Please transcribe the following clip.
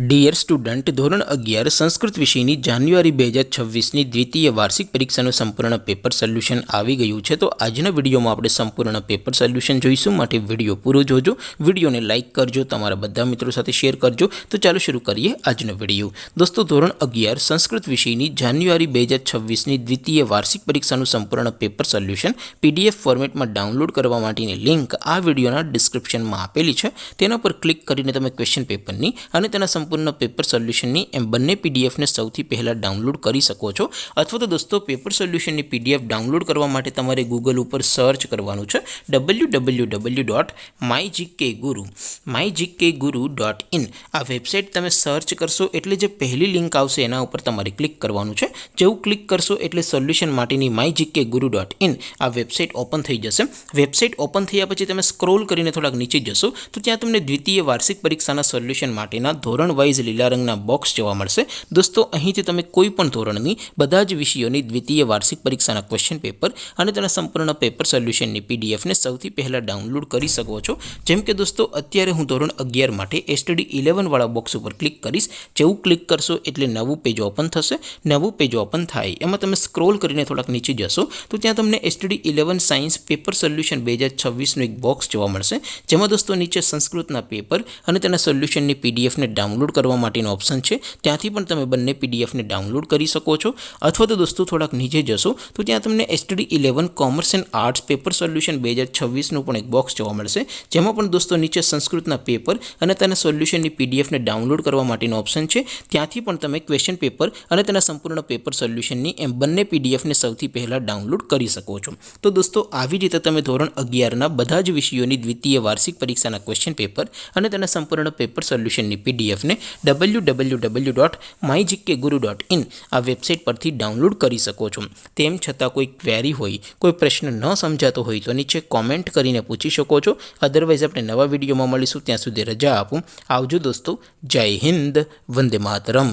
Dear student, ધોરણ 11 સંસ્કૃત વિષયની જાન્યુઆરી 2026ની દ્વિતીય વાર્ષિક પરીક્ષાનું સંપૂર્ણ પેપર સોલ્યુશન આવી ગયું છે. તો આજના વિડીયોમાં આપણે સંપૂર્ણ પેપર સોલ્યુશન જોઈશું. માટે વિડીયો પૂરો જોજો, વિડીયોને લાઇક કરજો, તમારા બધા મિત્રો સાથે શેર કરજો. તો ચાલો શરૂ કરીએ આજનો વિડીયો. દોસ્તો, ધોરણ 11 સંસ્કૃત વિષયની જાન્યુઆરી 2026ની દ્વિતીય વાર્ષિક પરીક્ષાનું સંપૂર્ણ પેપર સોલ્યુશન PDF ફોર્મેટમાં ડાઉનલોડ કરવા માટેની લિંક આ વિડીયોના ડિસ્ક્રિપ્શનમાં આપેલી છે. તેના પર ક્લિક કરીને તમે ક્વેશ્ચન પેપરની અને તેના સંપૂર્ણ પેપર સોલ્યુશનની એમ બંને પીડીએફને સૌથી પહેલાં ડાઉનલોડ કરી શકો છો. અથવા તો દોસ્તો, પેપર સોલ્યુશનની PDF ડાઉનલોડ કરવા માટે તમારે ગૂગલ ઉપર સર્ચ કરવાનું છે www.mygkguru.in. આ વેબસાઇટ તમે સર્ચ કરશો એટલે જે પહેલી લિંક આવશે એના ઉપર તમારે ક્લિક કરવાનું છે. જેવું ક્લિક કરશો એટલે સોલ્યુશન માટેની mygkguru.in આ વેબસાઇટ ઓપન થઈ જશે. વેબસાઇટ ઓપન થયા પછી તમે સ્ક્રોલ કરીને થોડાક નીચે જશો તો ત્યાં તમને દ્વિતીય વાર્ષિક પરીક્ષાના સોલ્યુશન માટેના ધોરણ વાઇઝ લીલા રંગના બોક્સ જોવા મળશે. દોસ્તો, અહીંથી તમે કોઈ પણ ધોરણની બધા જ વિષયોની દ્વિતીય વાર્ષિક પરીક્ષાના ક્વેશ્ચન પેપર અને તેના સંપૂર્ણ પેપર સોલ્યુશનની પીડીએફને સૌથી પહેલાં ડાઉનલોડ કરી શકો છો. જેમ કે દોસ્તો, અત્યારે હું ધોરણ 11 માટે STD 11 વાળા બોક્સ ઉપર ક્લિક કરીશ. જેવું ક્લિક કરશો એટલે નવું પેજ ઓપન થશે. નવું પેજ ઓપન થાય એમાં તમે સ્ક્રોલ કરીને થોડાક નીચે જશો તો ત્યાં તમને STD 11 સાયન્સ પેપર સોલ્યુશન 2026નું એક બોક્સ જોવા મળશે. જેમાં દોસ્તો નીચે સંસ્કૃતના પેપર અને તેના સોલ્યુશનની પીડીએફને ડાઉનલોડ કરવા માટેનો ઓપ્શન છે. ત્યાંથી પણ તમે બંને પીડીએફને ડાઉનલોડ કરી શકો છો. અથવા તો દોસ્તો થોડાક નીચે જશો તો ત્યાં તમને STD 11 commerce and arts paper solution 2026નું પણ એક બોક્સ જોવા મળશે. જેમાં પણ દોસ્તો નીચે સંસ્કૃતના પેપર અને તેના સોલ્યુશનની પીડીએફને ડાઉનલોડ કરવા માટેનો ઓપ્શન છે. ત્યાંથી પણ તમે ક્વેશ્ચન પેપર અને તેના સંપૂર્ણ પેપર સોલ્યુશનની એમ બંને પીડીએફને સૌથી પહેલાં ડાઉનલોડ કરી શકો છો. તો દોસ્તો, આવી રીતે તમે ધોરણ 11ના બધા જ વિષયોની દ્વિતીય વાર્ષિક પરીક્ષાના ક્વેશ્ચન પેપર અને તેના સંપૂર્ણ પેપર સોલ્યુશનની પીડીએફને www.mygkguru.in આ વેબસાઇટ પરથી ડાઉનલોડ કરી શકો છો. તેમ છતાં કોઈ ક્વેરી હોય, કોઈ પ્રશ્ન ન સમજાતો હોય તો નીચે કોમેન્ટ કરીને પૂછી શકો છો. અદરવાઇઝ આપણે નવા વિડીયોમાં મળીશું. ત્યાં સુધી રજા આપું. આવજો દોસ્તો. જય હિન્દ. વંદે માતરમ.